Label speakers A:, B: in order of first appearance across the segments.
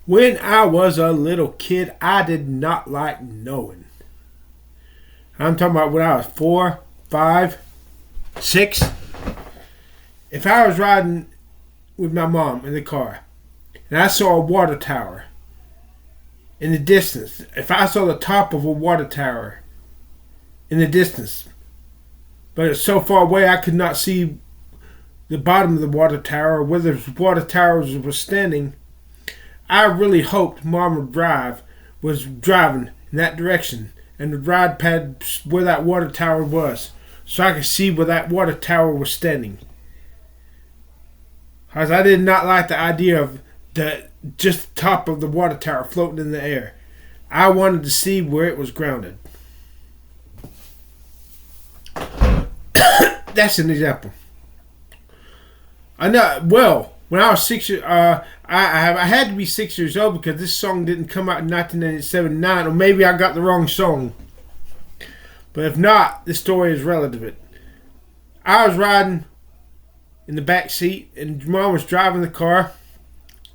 A: When I was a little kid, I did not like knowing. I'm talking about when I was 4, 5, 6. If I was riding with my mom in the car and I saw a water tower in the distance, if I saw the top of a water tower in the distance, but it's so far away I could not see the bottom of the water tower, or whether the water tower was standing, I really hoped Mom was driving in that direction, and the ride pad where that water tower was, so I could see where that water tower was standing. Because I did not like the idea of the just top of the water tower floating in the air. I wanted to see where it was grounded. That's an example. I know. Well, when I was 6 years, I had to be 6 years old because this song didn't come out in 1987-9, or maybe I got the wrong song. But if not, this story is relevant. I was riding in the back seat, and Mom was driving the car.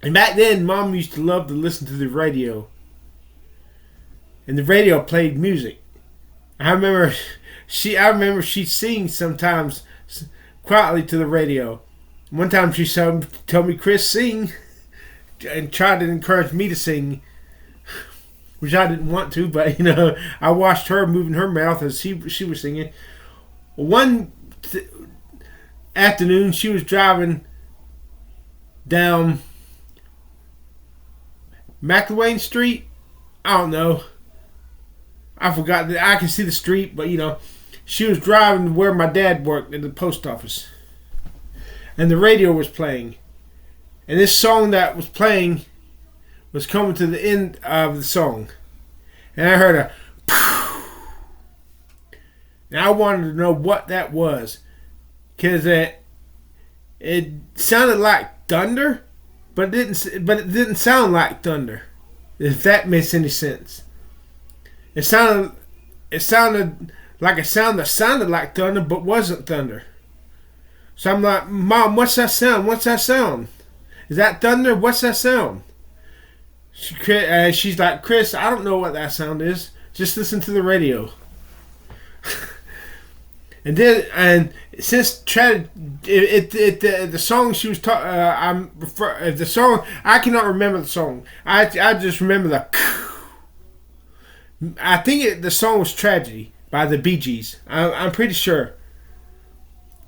A: And back then, Mom used to love to listen to the radio, and the radio played music. I remember she'd sing sometimes quietly to the radio. One time she told me, "Chris, sing," and tried to encourage me to sing, which I didn't want to, but I watched her moving her mouth as she was singing. One afternoon, she was driving down McElwain Street. I don't know. I forgot that I can see the street, but she was driving to where my dad worked at the post office, and the radio was playing, and this song that was playing was coming to the end of the song, and I heard a and I wanted to know what that was, because it sounded like thunder, but it didn't sound like thunder, if that makes any sense. It sounded like a sound that sounded like thunder, but wasn't thunder. So I'm like, "Mom, what's that sound? What's that sound? Is that thunder? What's that sound?" She's like, "Chris, I don't know what that sound is. Just listen to the radio." And since the song she was talking, the song, I cannot remember the song. I just remember the. I think the song was "Tragedy" by the BeeGees. I'm pretty sure.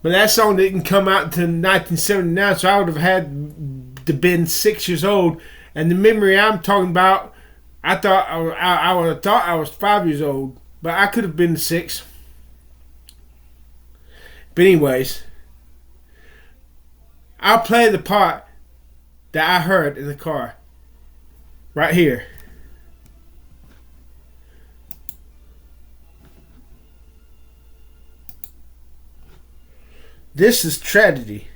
A: But that song didn't come out until 1979, so I would have had to been 6 years old. And the memory I'm talking about, I thought I would have thought I was 5 years old, but I could have been 6. But anyways, I'll play the part that I heard in the car right here. This is Tragedy.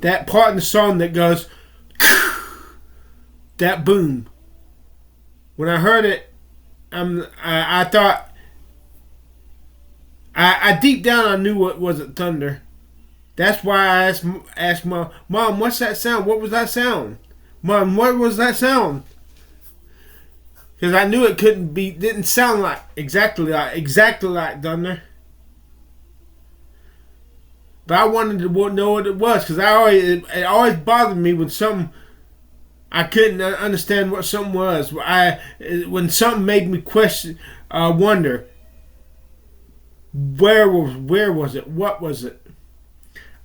A: That part in the song that goes, that boom. When I heard it, I thought, I deep down I knew it wasn't thunder, That's why I asked Mom, what's that sound? What was that sound? Mom, what was that sound? Because I knew it didn't sound like exactly like thunder. But I wanted to know what it was because it always bothered me when I couldn't understand what something was. When something made me wonder, where was it? What was it?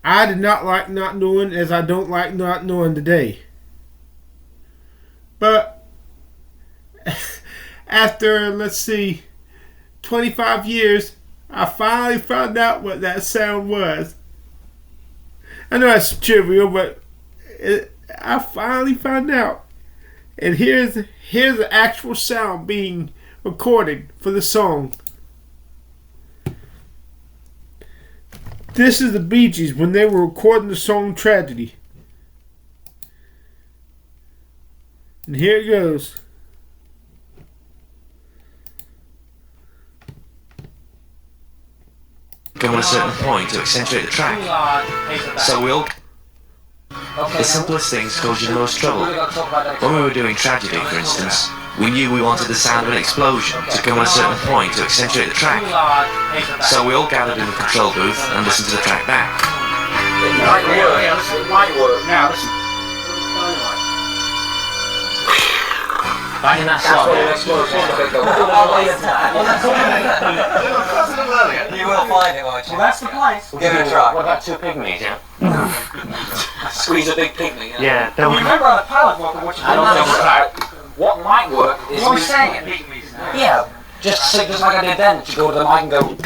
A: I did not like not knowing, as I don't like not knowing today. But after, let's see, 25 years, I finally found out what that sound was. I know that's trivial, but I finally found out. And here's the actual sound being recorded for the song. This is the BeeGees when they were recording the song Tragedy. And here it goes.
B: Come at a certain point to accentuate the track. So we'll... The simplest things cause you the most trouble. When we were doing Tragedy, for instance, we knew we wanted the sound of an explosion to come at a certain point to accentuate the track. So we all gathered in the control booth and listened to the track back.
C: It might work. Now listen.
D: Back in that slot.
C: You will find it, won't you?
D: Well, that's the place.
C: We'll give it a try.
D: What about two pygmies, yeah?
C: Squeeze a big pygmy.
D: Yeah.
C: Well, remember on the pallet walker, what you what might work is
D: What are we saying?
C: Yeah, just like I did then. You go to the mic and go, and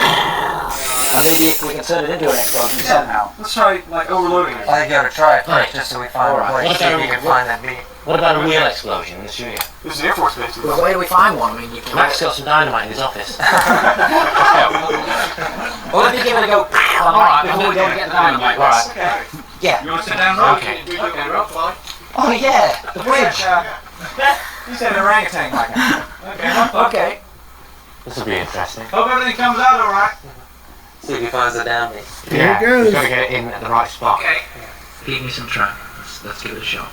C: maybe if we can turn it into an explosion somehow.
D: Let's try, like, overloading it.
C: I think you ought to try it first, just so we find a place. See if you can find that beat.
D: What about a real explosion in the studio?
E: This is Air Force Base.
C: Well, where do we find one? I mean, you can.
D: Max got some dynamite in his office.
C: Well, let me give it a go. Alright, before we go get the dynamite.
D: Alright.
C: Okay. Yeah.
E: You want to sit down, Rob?
D: Okay.
E: Okay, Rob, fine.
C: Oh yeah, the bridge.
E: You said an orangutan like that. Okay.
C: Okay.
D: This will be interesting.
E: Hope everything comes out alright.
C: See if he finds the down beat.
A: Here it goes.
D: We've got to get it in at the right spot.
E: Okay.
C: Give me some track. Let's give it a shot.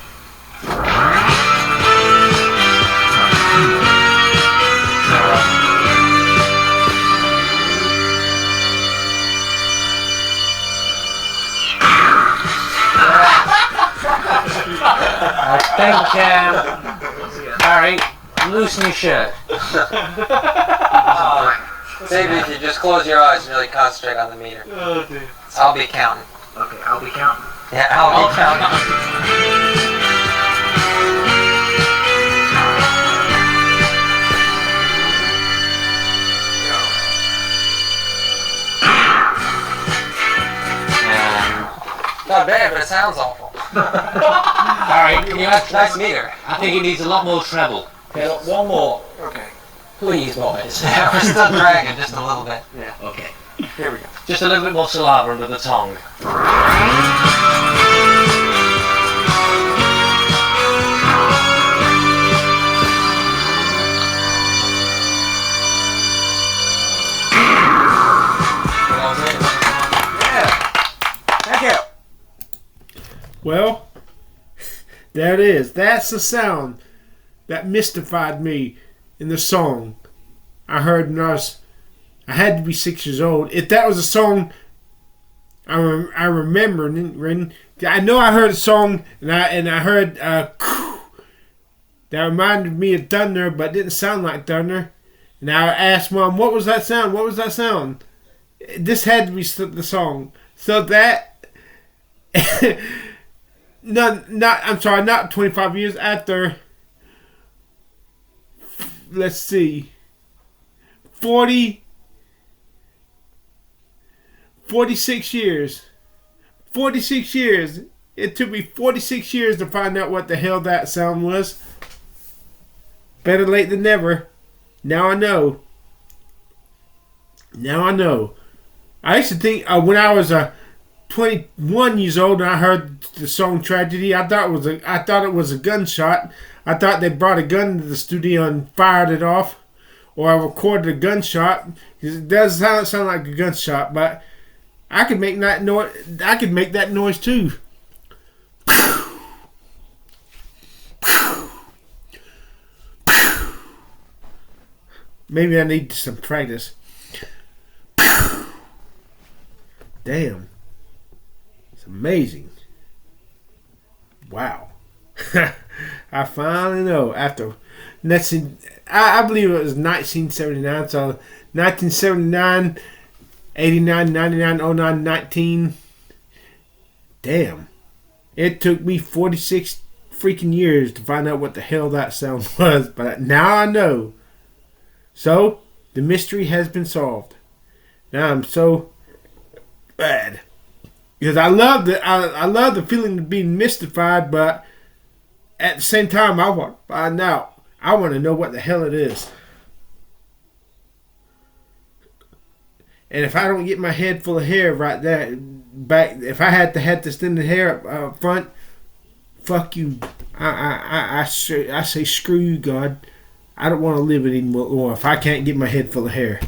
D: I think, Harry, loosen your shirt.
C: Maybe if you just close your eyes and really concentrate on the meter.
E: Oh, dear.
C: I'll be counting.
E: Okay, I'll be counting.
C: Yeah, I'll be counting. Not bad, but it sounds awful.
D: Harry, can you add
C: Nice meter.
D: I think it needs a lot more treble.
C: Okay, look, one more.
E: Okay.
C: Please, boys. We're still dragging just a little bit.
D: Yeah. Okay.
E: Here we go.
D: Just a little bit more saliva under the tongue.
E: Thank you.
A: Well, there it is. That's the sound that mystified me in the song I heard when I had to be 6 years old. If that was a song I remember, I know I heard a song and I heard that reminded me of thunder, but didn't sound like thunder. And I asked Mom, "What was that sound? What was that sound?" This had to be the song. So that not 25 years after. Let's see. 46 years. 46 years. It took me 46 years to find out what the hell that sound was. Better late than never. Now I know. Now I know. I used to think when I was 21 years old and I heard the song Tragedy, I thought it was a gunshot. I thought they brought a gun to the studio and fired it off, or I recorded a gunshot. It does sound like a gunshot, but I could make that noise. I could make that noise too. Maybe I need some practice. Damn. It's amazing. Wow. I finally know. After I believe it was 1979. So 1979, 89, 99, 09, 19. Damn. It took me 46 freaking years to find out what the hell that sound was. But now I know. So, the mystery has been solved. Now I'm so bad. Because I love the feeling of being mystified, but at the same time I want to find out. I want to know what the hell it is. And if I don't get my head full of hair right there, if I had to have this in the hair up front, fuck you. I say screw you, God. I don't want to live it anymore if I can't get my head full of hair.